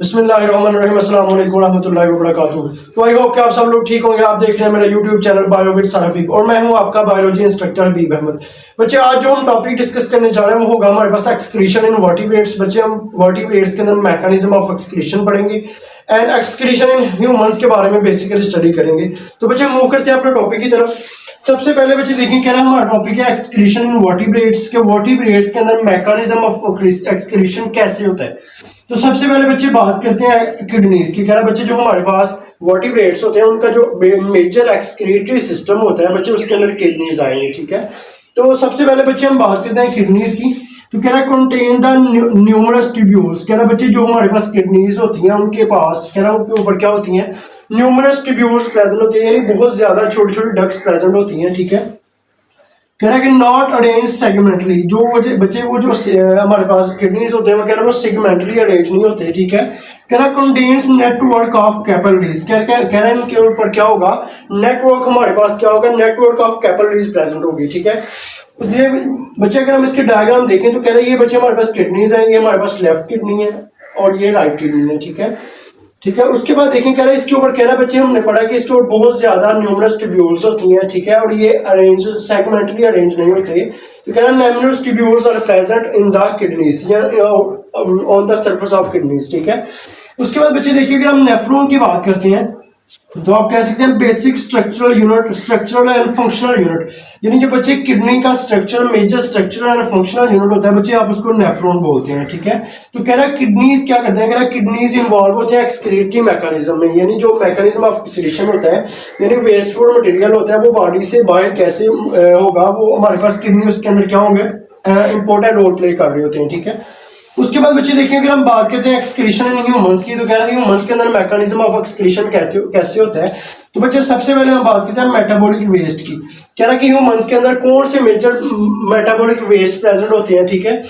बिस्मिल्लाहिर्रहमानिर्रहीम, अस्सलाम वालेकुम रहमतुल्लाहि व बरकातुहू। तो आई होप कि आप सब लोग ठीक होंगे। आप देख रहे हैं मेरा YouTube channel bio with sir Habib और मैं हूं आपका बायोलॉजी इंस्ट्रक्टर हबीब अहमद। बच्चे आज जो हम टॉपिक डिस्कस करने जा रहे हैं वो होगा हमारे पास एक्सक्रीशन इन वर्टिब्रेट्स। बच्चे हम वर्टिब्रेट्स के अंदर मैकेनिज्म ऑफ एक्सक्रीशन पढ़ेंगे एंड एक्सक्रीशन इन ह्यूमंस के बारे में बेसिकली स्टडी करेंगे। तो बच्चे मूव करते हैं अपने टॉपिक की तरफ। सबसे पहले बच्चे देखें क्या हमारा टॉपिक है एक्सक्रीशन इन वर्टिब्रेट्स के वर्टिब्रेट्स के अंदर मैकेनिज्म ऑफ एक्सक्रीशन कैसे होता है। तो सबसे पहले बच्चे बात करते हैं किडनीज की। कह रहा बच्चे जो हमारे पास वर्टिब्रेट्स होते हैं उनका जो मेजर एक्सक्रीटरी सिस्टम होता है बच्चे उसके अंदर किडनीज आएंगे। ठीक है, तो सबसे पहले बच्चे हम बात करते हैं किडनीज की। तो कह रहा कंटेन द न्यूमरस ट्यूब्यूल्स। कह रहा बच्चे जो हमारे पास किडनीज होती हैं उनके पास कह रहा उनके ऊपर क्या होती हैं, न्यूमरस ट्यूब्यूल्स प्रेजेंट होती है, यानी बहुत ज्यादा छोटी छोटी डक्ट्स प्रेजेंट होती हैं। ठीक है, कह रहा है कि नॉट अरेंज सेगमेंटली। जो बच्चे वो जो हमारे पास किडनीज होते हैं वो कह रहा है वो सेगमेंटली अरेंज नहीं होते। ठीक है, कह रहा है कंटेन्स नेटवर्क ऑफ कैपिलरीज। कह रहा है इनके ऊपर क्या होगा, नेटवर्क हमारे पास क्या होगा, नेटवर्क ऑफ कैपिलरीज प्रेजेंट होगी। ठीक है, इसलिए बच्चे अगर हम इसके डायग्राम देखें तो कह रहा है ये बच्चे हमारे पास किडनीज है, ये हमारे पास लेफ्ट किडनी है और ये राइट किडनी है। ठीक है, ठीक है, उसके बाद देखें कह रहा है इसके ऊपर कह रहा है बच्चे हमने पढ़ा कि इसके ऊपर बहुत ज्यादा न्यूमरस ट्यूब्यूल्स होती हैं। ठीक है, और ये अरेंज सेगमेंटली अरेंज नहीं होते। तो कह रहा है numerous tubules are present in the kidneys on the surface of kidneys. ठीक है, उसके बाद बच्चे देखिए अगर हम नेफ्रॉन की बात करते हैं तो आप कह सकते हैं basic structural unit, structural and functional unit, यानी जो बच्चे किडनी का structure major structural and functional unit होता है बच्चे आप उसको नेफ्रॉन बोलते हैं। ठीक है, तो कह रहा है किडनीज क्या करते हैं, कह रहा है किडनीज इन्वॉल्व होते हैं एक्सक्रीटरी मैकेनिज्म में, यानी जो मैकेनिज्म ऑफ एक्सक्रीशन होता है यानी वेस्टफुल मटेरियल होता है वो बॉडी से बाहर कैसे होगा, वो हमारे पास किडनी उसके अंदर क्या होंगे, इंपॉर्टेंट रोल प्ले कर रहे होते हैं। ठीक है, उसके बाद बच्चे देखिए अगर हम बात करते हैं एक्सक्रीशन इन ह्यूमंस की तो कह रहा है ह्यूमंस के अंदर मैकेनिज्म ऑफ एक्सक्रीशन कैसे होता है। तो बच्चे सबसे पहले हम बात करते हैं मेटाबॉलिक वेस्ट की। कह रहा है कि ह्यूमंस के अंदर कौन से मेजर मेटाबॉलिक वेस्ट प्रेजेंट होते हैं। ठीक है,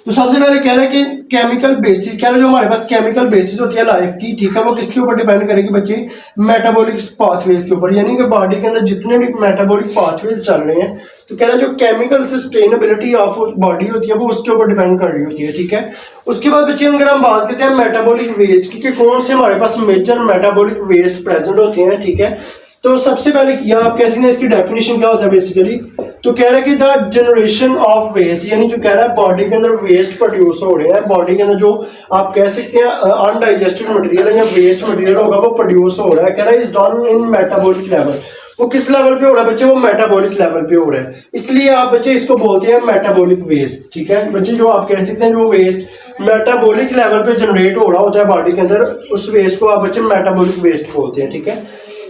तो सबसे पहले कह रहा है कि केमिकल बेसिस, कह रहा है जो हमारे पास केमिकल बेसिस होती है लाइफ की, ठीक है, वो किसके ऊपर डिपेंड करेगी बच्चे, मेटाबॉलिक पाथवेज के ऊपर, यानी कि बॉडी के अंदर जितने भी मेटाबॉलिक पाथवेज चल रहे हैं तो कह रहा है जो केमिकल सस्टेनेबिलिटी ऑफ बॉडी होती है वो उसके ऊपर डिपेंड कर रही होती है। ठीक है, उसके बाद बच्चे अगर हम बात करते हैं मेटाबॉलिक वेस्ट की कि कौन से हमारे पास मेजर मेटाबॉलिक वेस्ट प्रेजेंट होते हैं। ठीक है, तो सबसे पहले यहाँ आप कह सकते हैं इसकी डेफिनेशन क्या होता है बेसिकली, तो कह रहा है कि द जनरेशन ऑफ वेस्ट, यानी जो कह रहा है बॉडी के अंदर वेस्ट प्रोड्यूस हो रहे हैं, बॉडी के अंदर जो आप कह सकते हैं अनडाइजेस्टेड मटेरियल है या वेस्ट मटेरियल होगा वो प्रोड्यूस हो रहा है। कह रहा है is done in metabolic level. वो किस लेवल पे हो रहा है बच्चे, वो मेटाबॉलिक लेवल पे हो रहा है, इसलिए आप बच्चे इसको बोलते हैं मेटाबॉलिक वेस्ट। ठीक है बच्चे, जो आप कह सकते हैं जो वेस्ट मेटाबॉलिक लेवल पे जनरेट हो रहा होता है बॉडी के अंदर उस वेस्ट को आप बच्चे मेटाबॉलिक वेस्ट बोलते हैं। ठीक है,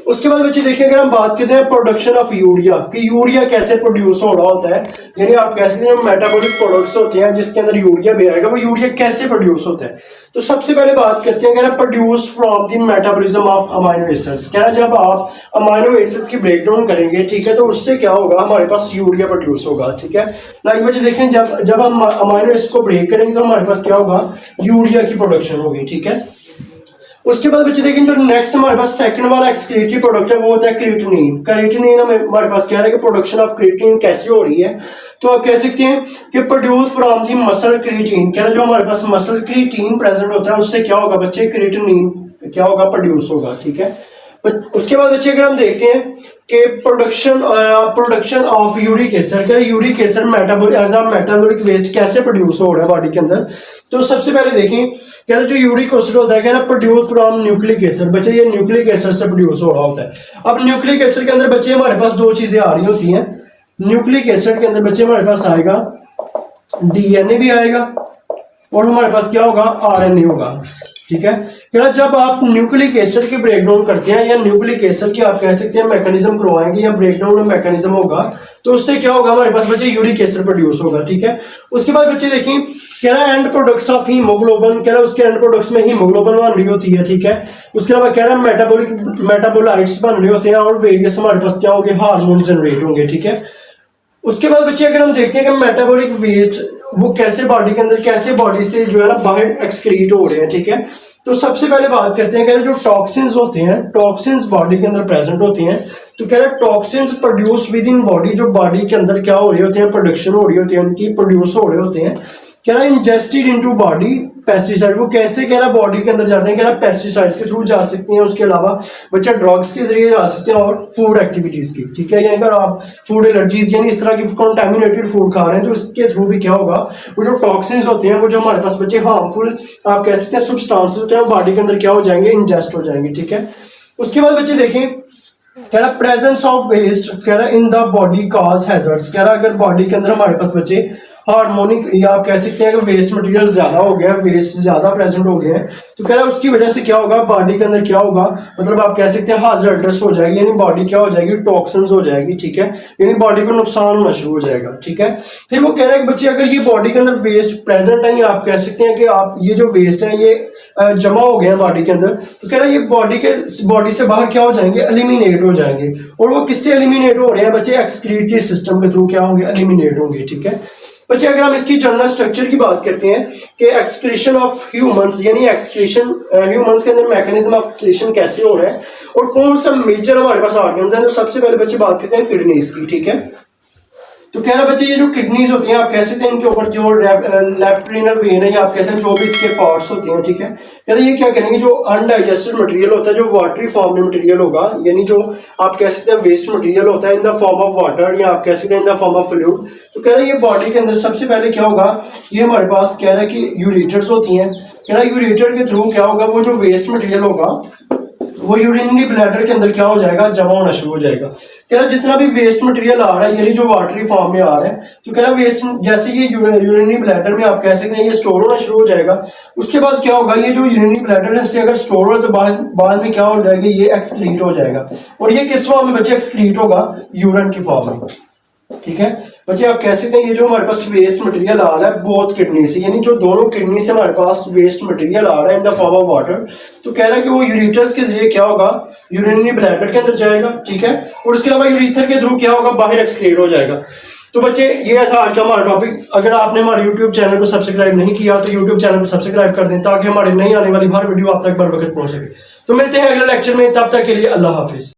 उसके बाद बच्चे देखिए अगर हम बात करते हैं प्रोडक्शन ऑफ यूरिया कि यूरिया कैसे प्रोड्यूस हो रहा होता है, यानी आप कह सकते हैं मेटाबॉलिक प्रोडक्ट्स होते हैं जिसके अंदर यूरिया भी आएगा, वो यूरिया कैसे प्रोड्यूस होता है। तो सबसे पहले बात करते हैं अगर produce from the metabolism of amino acids. क्या जब आप अमाइनो एसिड्स की ब्रेकडाउन करेंगे, ठीक है, तो उससे क्या होगा, हमारे पास यूरिया प्रोड्यूस होगा। ठीक है, लाइक बच्चे देखें जब हम अमाइनो एसिड को ब्रेक करेंगे तो हमारे पास क्या होगा, यूरिया की प्रोडक्शन होगी। ठीक है, उसके बाद बच्चे देखें जो नेक्स्ट हमारे पास सेकंड वाला एक्सक्रीटरी प्रोडक्ट है वो होता है क्रिएटिनिन। क्रिएटिनिन हमारे पास क्या है कि प्रोडक्शन ऑफ क्रिएटिनिन कैसे हो रही है, तो आप कह सकते हैं कि produce from the muscle creatine. क्या जो हमारे पास मसल क्रिएटिन प्रेजेंट होता है उससे क्या होगा बच्चे, क्रिएटिनिन क्या होगा, प्रोड्यूस होगा। ठीक है, उसके बाद बच्चे अगर हम देखते हैं कि प्रोडक्शन ऑफ यूरिक एसिड, क्या यूरिक एसिड मेटाबॉलिक वेस्ट कैसे प्रोड्यूस हो रहा है बॉडी के अंदर। तो सबसे पहले देखें क्या जो यूरिक एसिड होता है क्या प्रोड्यूस फ्रॉम न्यूक्लिक एसिड। बच्चे ये न्यूक्लिक एसिड से प्रोड्यूस हो रहा होता है। अब न्यूक्लिक एसिड के अंदर बच्चे हमारे पास दो चीजें आ रही होती हैं। न्यूक्लिक एसिड के अंदर बच्चे हमारे पास आएगा डीएनए भी आएगा और हमारे पास क्या होगा, आरएनए होगा। ठीक है, क्या जब आप न्यूक्लिक एसिड की ब्रेकडाउन करते हैं या न्यूक्लिक एसिड की आप कह सकते हैं मैकेनिज्म करवाएंगे या ब्रेकडाउन में मैकेनिज्म होगा तो उससे क्या होगा, हमारे पास बच्चे यूरिक एसिड प्रोड्यूस होगा। ठीक है, उसके बाद बच्चे देखें कह रहा है एंड प्रोडक्ट्स ऑफ हीमोग्लोबिन, कह रहा है उसके एंड प्रोडक्ट्स में हीमोग्लोबिन बन रही होती है। ठीक है, उसके अलावा कह रहा है मेटाबोलाइट्स बन रहे होते हैं और वेरियस हमारे पास क्या होंगे, हार्मोन जनरेट होंगे। ठीक है, उसके बाद बच्चे अगर हम देखते हैं कि मेटाबॉलिक वेस्ट वो कैसे बॉडी के अंदर कैसे बॉडी से जो है ना बाहर एक्सक्रीट हो रहे हैं। ठीक है, तो सबसे पहले बात करते हैं कि जो टॉक्सिन्स होते हैं, टॉक्सिन्स बॉडी के अंदर प्रेजेंट होते हैं। तो कह रहे हैं toxins produce with in body, जो बॉडी के अंदर क्या हो रहे होते हैं, प्रोडक्शन हो रही होती है, उनकी प्रोड्यूस हो रहे होते हैं। कह रहा इंजेस्टेड इनटू बॉडी पेस्टिसाइड, वो कैसे कह रहा बॉडी के अंदर जाते हैं, कह रहा पेस्टिसाइड्स के थ्रू जा सकते हैं, उसके अलावा बच्चा ड्रग्स के जरिए जा सकते हैं और फूड एक्टिविटीज की, ठीक है। यानी अगर आप फूड एलर्जीज यानी इस तरह की कंटामिनेटेड फूड खा रहे हैं तो उसके थ्रू भी क्या होगा, वो जो टॉक्सिन्स होते हैं, वो जो हमारे पास बच्चे हार्मफुल आप कह सकते हैं सब्सटेंसेस होते हैं, वो बॉडी के अंदर क्या हो जाएंगे, इंजेस्ट हो जाएंगे, ठीक है। उसके बाद बच्चे देखें कह रहा प्रेजेंस ऑफ वेस्ट कह रहा in the body cause hazards, कह रहा अगर बॉडी के अंदर हमारे पास बच्चे हार्मोनिक या आप कह सकते हैं कि वेस्ट मटेरियल ज्यादा हो गया, वेस्ट ज्यादा प्रेजेंट हो गए हैं, तो कह रहा है उसकी वजह से क्या होगा, बॉडी के अंदर क्या होगा, मतलब आप कह सकते हैं हाजर्डस हो जाएगी, यानी बॉडी क्या हो जाएगी, टॉक्सिन्स हो जाएगी, ठीक है, यानी बॉडी को नुकसान होना शुरू हो जाएगा, ठीक है। फिर वो कह रहा है कि बच्चे अगर ये बॉडी के अंदर वेस्ट प्रेजेंट है, या आप कह सकते हैं कि आप ये जो वेस्ट है ये जमा हो गया है बॉडी के अंदर, तो कह रहा है ये बॉडी से बाहर क्या हो जाएंगे, एलिमिनेट हो जाएंगे। और वो किससे एलिमिनेट हो रहे हैं बच्चे, एक्सक्रीटरी सिस्टम के थ्रू क्या होंगे, एलिमिनेट होंगे, ठीक है। बच्चे अगर हम इसकी जनरल स्ट्रक्चर की बात करते हैं कि एक्सक्रीशन ऑफ ह्यूमंस, यानी एक्सक्रीशन ह्यूमंस के अंदर मैकेनिज्म ऑफ एक्सक्रीशन कैसे हो रहा है और कौन सा मेजर हमारे पास ऑर्गन्स हैं, तो सबसे पहले बच्चे बात करते हैं किडनीज की, ठीक है। तो कह रहा बच्चे ये जो किडनीज होती हैं आप कह सकते हैं इनके ऊपर जो लेफ्ट रीनल वेन है या आप कह सकते हैं जो भी इसके पार्ट्स होते हैं, ठीक है। कह रहा ये क्या करेंगे, जो अनडाइजेस्टेड मटेरियल होता है, जो वाटरी फॉर्म में मटेरियल होगा, यानी जो आप कह सकते हैं वेस्ट मटेरियल होता है in the form of water या आप कह सकते हैं in the form of fluid, तो कह रहा है ये बॉडी के अंदर सबसे पहले क्या होगा, ये हमारे पास कह रहा है कि यूरेटर्स होती हैं, कह रहा है यूरेटर के थ्रू क्या होगा, वो जो वेस्ट मटेरियल होगा वो यूरिनरी ब्लैडर के अंदर क्या हो जाएगा, जमा होना शुरू हो जाएगा। कह रहा जितना भी वेस्ट मटेरियल आ रहा है यानी जो वाटरी फॉर्म में आ रहा है, तो कह रहा वेस्ट जैसे ये यूरिनरी ब्लैडर में आप कह सकते हैं ये स्टोर होना शुरू हो जाएगा। उसके बाद क्या होगा, ये जो यूरिनरी ब्लैडर है इससे अगर स्टोर हो तो बाद में क्या हो जाएगा, ये एक्सक्रीट हो जाएगा। और ये किस फॉर्म में बच्चे एक्सक्रीट होगा, यूरिन की फॉर्म में, ठीक है। बच्चे आप कह सकते हैं ये जो हमारे पास वेस्ट मटेरियल आ रहा है बोथ किडनी से, यानी जो दोनों किडनी से हमारे पास वेस्ट मटेरियल आ रहा है in the form of water, तो कह रहा है कि वो यूरेटर्स के जरिए क्या होगा, यूरिनरी ब्लैडर के अंदर जाएगा, ठीक है। और उसके अलावा यूरीथर के थ्रू क्या होगा, बाहर एक्सक्रीट हो जाएगा। तो बच्चे ये था आज का हमारा टॉपिक। अगर आपने हमारे यूट्यूब चैनल को सब्सक्राइब नहीं किया तो यूट्यूब चैनल को सब्सक्राइब कर दें ताकि हमारी नई आने वाली हर वीडियो आप तक बर वक्त पहुंच सके। तो मिलते हैं अगले लेक्चर में, तब तक के लिए अल्लाह हाफिज।